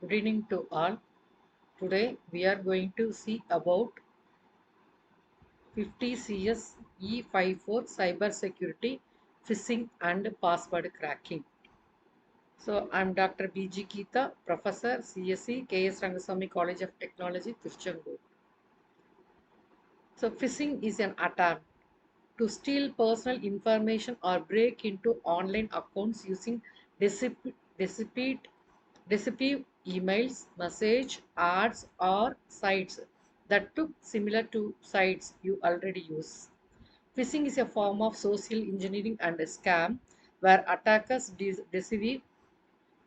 Good evening to all. Today we are going to see about 50 CS E54 cybersecurity, phishing and password cracking. So I'm Dr. B.G. Geeta, Professor CSE KS Rangasamy College of Technology, Tiruchendur. So phishing is an attempt to steal personal information or break into online accounts using deceptive, deceptive emails, message, ads, or sites that look similar to sites you already use. Phishing is a form of social engineering and a scam where attackers deceive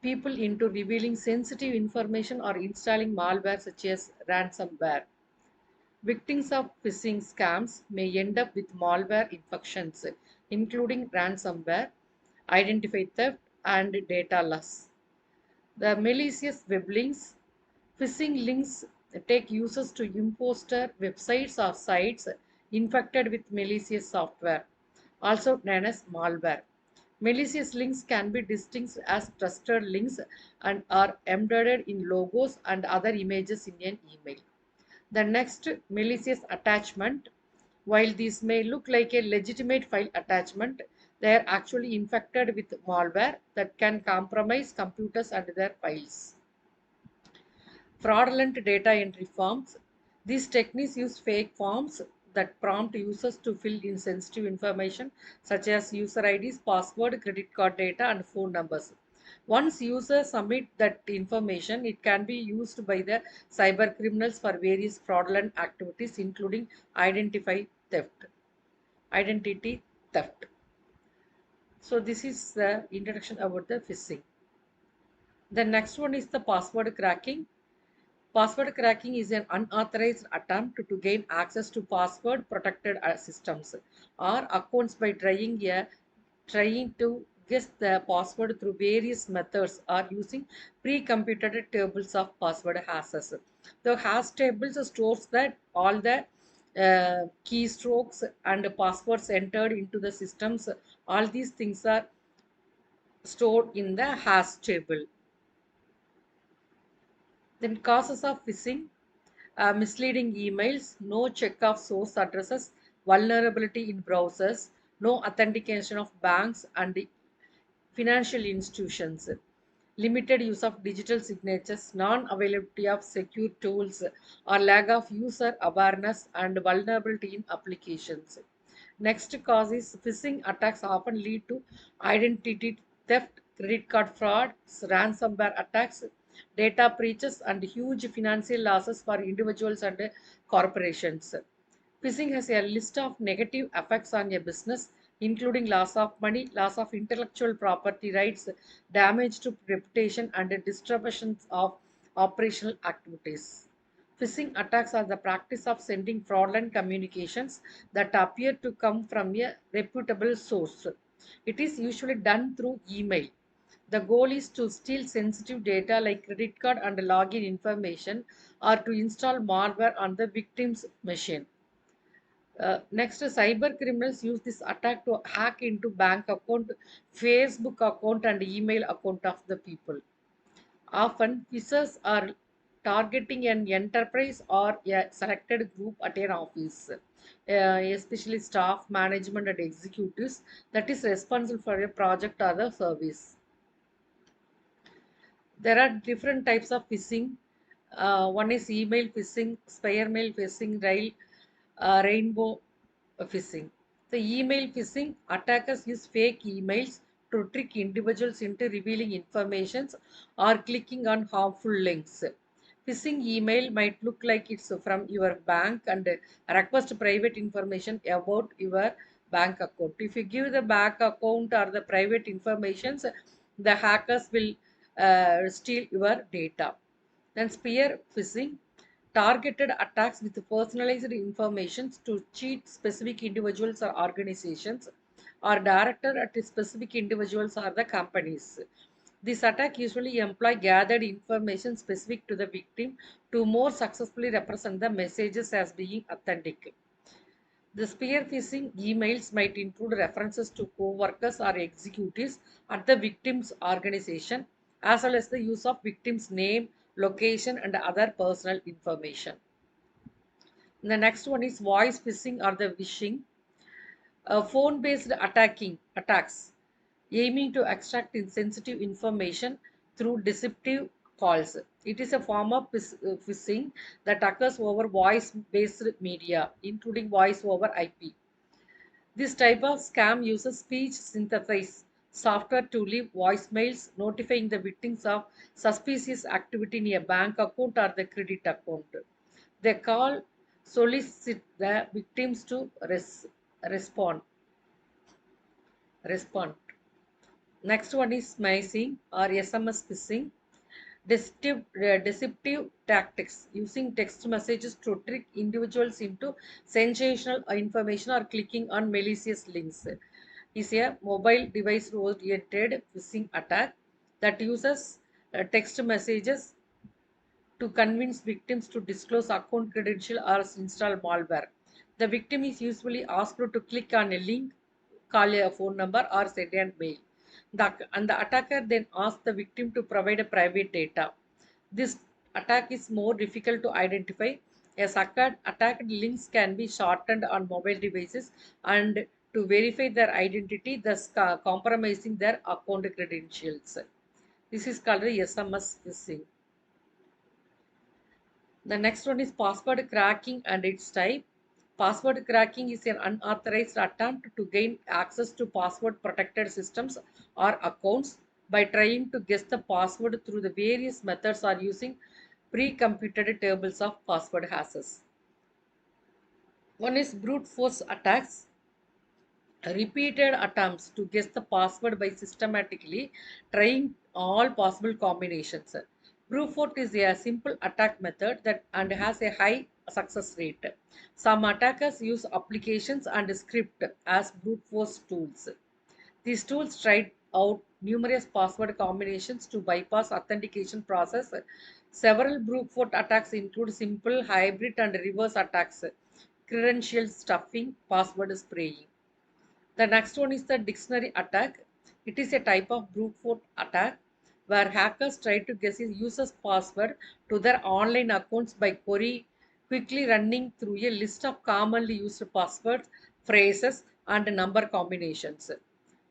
people into revealing sensitive information or installing malware such as ransomware. Victims of phishing scams may end up with malware infections, including ransomware, identity theft, and data loss. The malicious web links. Phishing links take users to imposter websites or sites infected with malicious software, also known as malware. Malicious links can be distinguished as trusted links and are embedded in logos and other images in an email. The next, malicious attachment. While these may look like a legitimate file attachment, they are actually infected with malware that can compromise computers and their files. Fraudulent data entry forms. These techniques use fake forms that prompt users to fill in sensitive information such as user IDs, password, credit card data, and phone numbers. Once users submit that information, it can be used by the cyber criminals for various fraudulent activities, including identify theft, identity theft. So this is the introduction about the phishing. The next one is the password cracking. Password cracking is an unauthorized attempt to gain access to password protected systems or accounts by trying to guess the password through various methods or using pre-computed tables of password hashes. The hash tables stores that all the keystrokes and passwords entered into the systems. All these things are stored in the hash table. Then causes of phishing. Misleading emails, no check of source addresses, vulnerability in browsers, no authentication of banks and financial institutions, limited use of digital signatures, non-availability of secure tools, or lack of user awareness and vulnerability in applications. Next cause is phishing attacks often lead to identity theft, credit card fraud, ransomware attacks, data breaches, and huge financial losses for individuals and corporations. Phishing has a list of negative effects on a business, including loss of money, loss of intellectual property rights, damage to reputation, and disruptions of operational activities. Phishing attacks are the practice of sending fraudulent communications that appear to come from a reputable source. It is usually done through email. The goal is to steal sensitive data like credit card and login information or to install malware on the victim's machine. Next, cyber criminals use this attack to hack into bank account, Facebook account, and email account of the people. Often, fishers are targeting an enterprise or a selected group at an office, especially staff, management, and executives that is responsible for a project or the service. There are different types of phishing. One is email phishing, spare mail phishing, rainbow phishing. The email phishing, attackers use fake emails to trick individuals into revealing information or clicking on harmful links. Phishing email might look like it's from your bank and request private information about your bank account. If you give the bank account or the private informations, the hackers will steal your data. Then spear phishing, targeted attacks with personalized information to cheat specific individuals or organizations or directed at specific individuals or the companies. This attack usually employ gathered information specific to the victim to more successfully represent the messages as being authentic. The spear phishing emails might include references to co-workers or executives at the victim's organization, as well as the use of victim's name, location, and other personal information. The next one is voice phishing or the phishing. Phone-based attacks aiming to extract sensitive information through deceptive calls. It is a form of phishing that occurs over voice-based media, including voice over IP. This type of scam uses speech synthesis software to leave voicemails notifying the victims of suspicious activity in a bank account or the credit account. They call solicit the victims to respond. respond. Next one is smishing or SMS phishing. Deceptive tactics using text messages to trick individuals into sensational information or clicking on malicious links is a mobile device oriented phishing attack that uses text messages to convince victims to disclose account credential or install malware. The victim is usually asked to click on a link, call a phone number, or send an mail. And the attacker then asks the victim to provide a private data. This attack is more difficult to identify as attacked links can be shortened on mobile devices and to verify their identity, thus compromising their account credentials. This is called SMS phishing. The next one is password cracking and its type. Password cracking is an unauthorized attempt to gain access to password protected systems or accounts by trying to guess the password through the various methods or using pre-computed tables of password hashes. One is brute force attacks. Repeated attempts to guess the password by systematically trying all possible combinations. Brute force is a simple attack method that and has a high success rate. Some attackers use applications and script as brute force tools. These tools tried out numerous password combinations to bypass authentication process. Several brute force attacks include simple, hybrid, and reverse attacks, credential stuffing, password spraying. The next one is the dictionary attack. It is a type of brute force attack where hackers try to guess a user's password to their online accounts by quickly running through a list of commonly used passwords, phrases, and number combinations.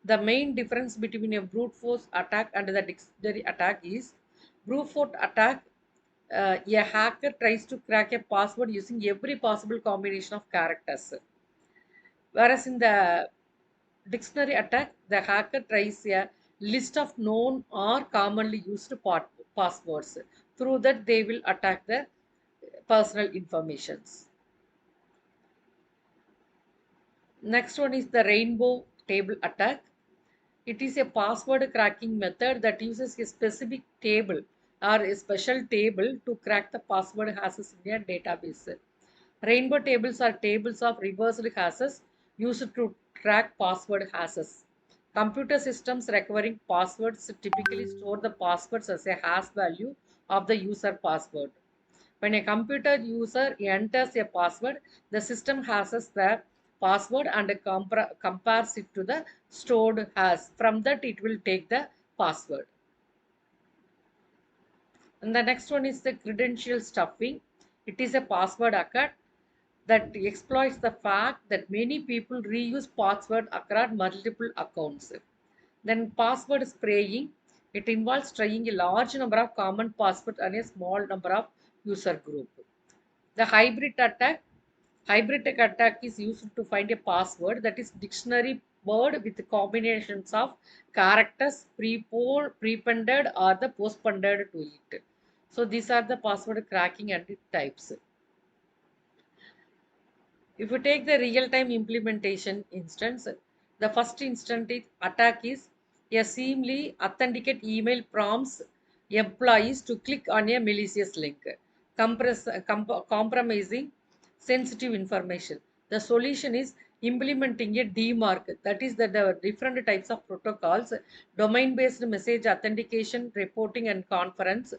The main difference between a brute force attack and the dictionary attack is brute force attack. A hacker tries to crack a password using every possible combination of characters, whereas in the dictionary attack, the hacker tries a list of known or commonly used passwords. Through that, they will attack the personal informations. Next one is the rainbow table attack. It is a password cracking method that uses a specific table or a special table to crack the password hashes in a database. Rainbow tables are tables of reversed hashes used to track password hashes. Computer systems requiring passwords typically store the passwords as a hash value of the user password. When a computer user enters a password, the system hashes the password and compares it to the stored hash. From that, it will take the password. And the next one is the credential stuffing. It is a password attack that exploits the fact that many people reuse password across multiple accounts. Then password spraying. It involves trying a large number of common passwords on a small number of user group. The hybrid attack is used to find a password that is dictionary word with combinations of characters prepended or the postpended to it. So these are the password cracking and its types. If you take the real-time implementation instance, the first instant attack is a seamlessly authenticate email prompts employees to click on a malicious link, compromising sensitive information. The solution is implementing a DMARC, that is the different types of protocols, domain-based message authentication, reporting and conference,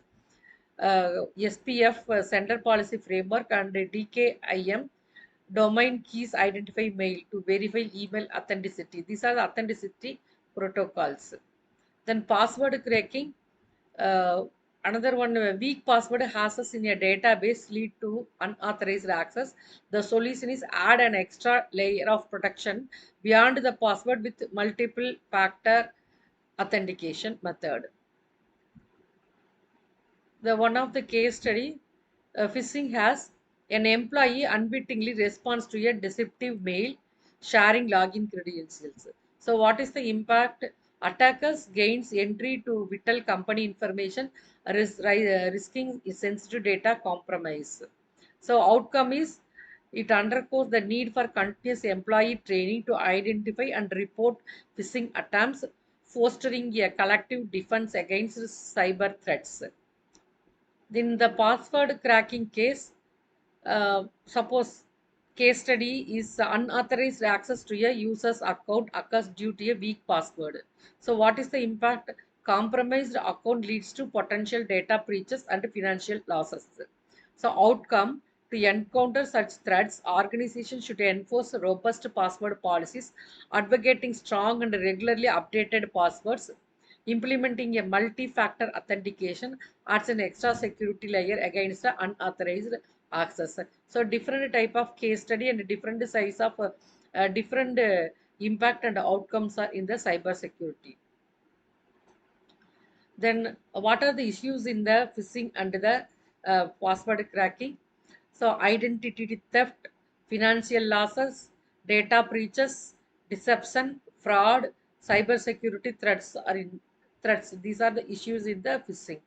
SPF, Sender Policy Framework, and DKIM, domain keys identify mail to verify email authenticity. These are the authenticity protocols. Then password cracking. Another one, weak password hashes in a database lead to unauthorized access. The solution is add an extra layer of protection beyond the password with multiple factor authentication method. The one of the case study, phishing has an employee unwittingly responds to a deceptive mail sharing login credentials. So what is the impact? Attackers gains entry to vital company information, risking sensitive data compromise. So outcome is it underscores the need for continuous employee training to identify and report phishing attempts, fostering a collective defense against cyber threats. In the password cracking case, suppose case study is unauthorized access to a user's account occurs due to a weak password. So what is the impact? Compromised account leads to potential data breaches and financial losses. So outcome, to encounter such threats, organizations should enforce robust password policies, advocating strong and regularly updated passwords, implementing a multi-factor authentication adds an extra security layer against the unauthorized access. So different type of case study and different size of different impact and outcomes are in the cyber security. Then what are the issues in the phishing and the password cracking? So identity theft, financial losses, data breaches, deception, fraud, cyber security threats are in threats. These are the issues in the phishing.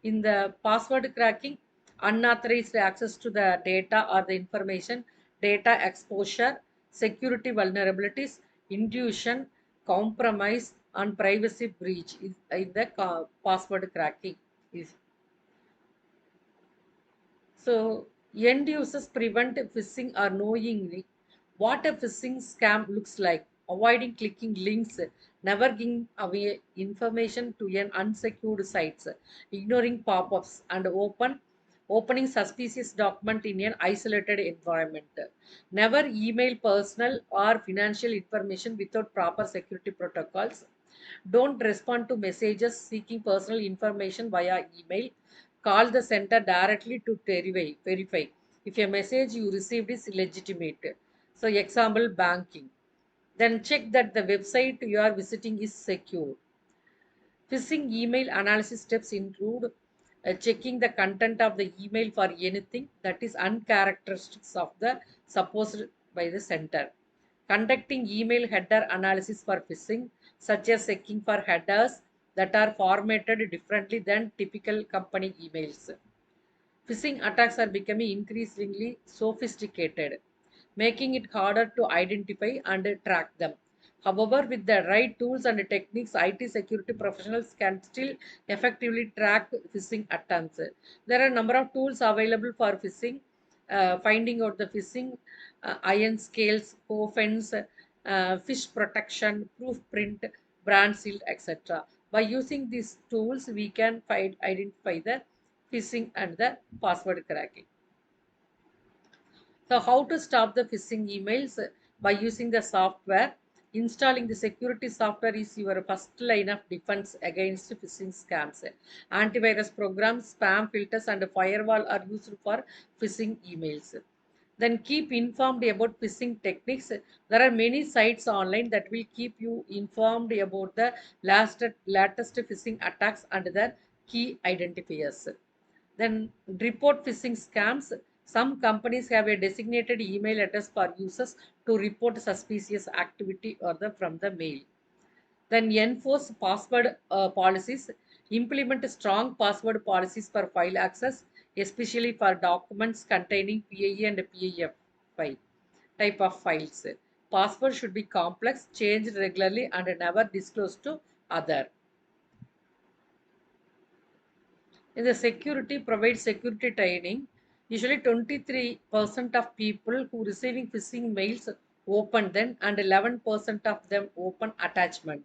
In the password cracking, unauthorized access to the data or the information, data exposure, security vulnerabilities, intrusion, compromise, and privacy breach is in the password cracking. Is so end users prevent phishing or knowingly what a phishing scam looks like, avoiding clicking links, never giving away information to an unsecured sites, ignoring pop-ups, and opening suspicious document in an isolated environment. Never email personal or financial information without proper security protocols. Don't respond to messages seeking personal information via email. Call the center directly to verify if a message you received is legitimate. So, example banking. Then check that the website you are visiting is secure. Phishing email analysis steps include checking the content of the email for anything that is uncharacteristic of the supposed by the sender. Conducting email header analysis for phishing, such as checking for headers that are formatted differently than typical company emails. Phishing attacks are becoming increasingly sophisticated, making it harder to identify and track them. However, with the right tools and techniques, IT security professionals can still effectively track phishing attempts. There are a number of tools available for phishing, finding out the phishing, iron scales, cofens, fish protection, proofprint, brand seal, etc. By using these tools, we can identify the phishing and the password cracking. So how to stop the phishing emails? By using the software. Installing the security software is your first line of defense against phishing scams. Antivirus programs, spam filters, and firewall are used for phishing emails. Then keep informed about phishing techniques. There are many sites online that will keep you informed about the latest phishing attacks and their key identifiers. Then report phishing scams. Some companies have a designated email address for users to report suspicious activity or from the mail. Then enforce password policies. Implement strong password policies for file access, especially for documents containing PAE and PAF file type of files. Password should be complex, changed regularly, and never disclosed to other. In the security provides security training. Usually 23% of people who receiving phishing mails open them and 11% of them open attachment.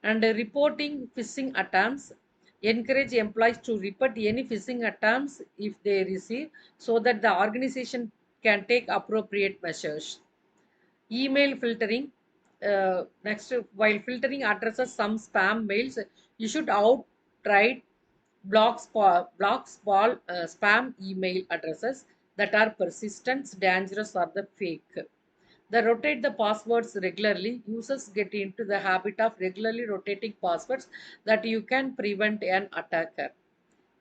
And reporting phishing attempts, encourage employees to report any phishing attempts if they receive so that the organization can take appropriate measures. Email filtering. Next, while filtering addresses some spam mails, you should outright spam email addresses that are persistent, dangerous, or the fake. They rotate the passwords regularly. Users get into the habit of regularly rotating passwords that you can prevent an attacker.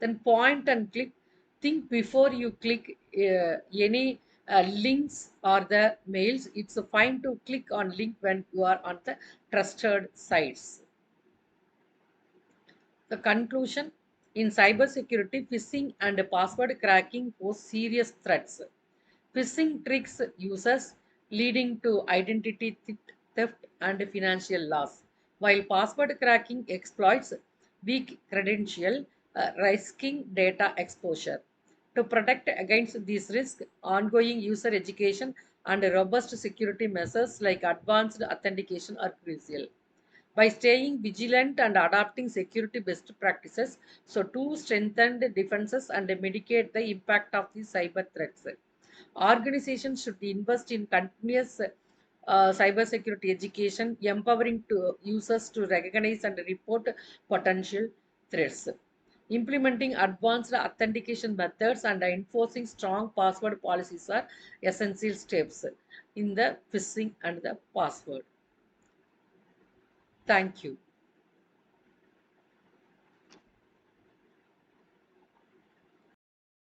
Then point and click. Think before you click any links or the mails. It's fine to click on link when you are on the trusted sites. The conclusion: in cybersecurity, phishing and password cracking pose serious threats. Phishing tricks users, leading to identity theft and financial loss, while password cracking exploits weak credential, risking data exposure. To protect against these risks, ongoing user education and robust security measures like advanced authentication are crucial. By staying vigilant and adopting security best practices, so to strengthen the defenses and mitigate the impact of the cyber threats. Organizations should invest in continuous cybersecurity education, empowering users to recognize and report potential threats. Implementing advanced authentication methods and enforcing strong password policies are essential steps in the phishing and the password. Thank you.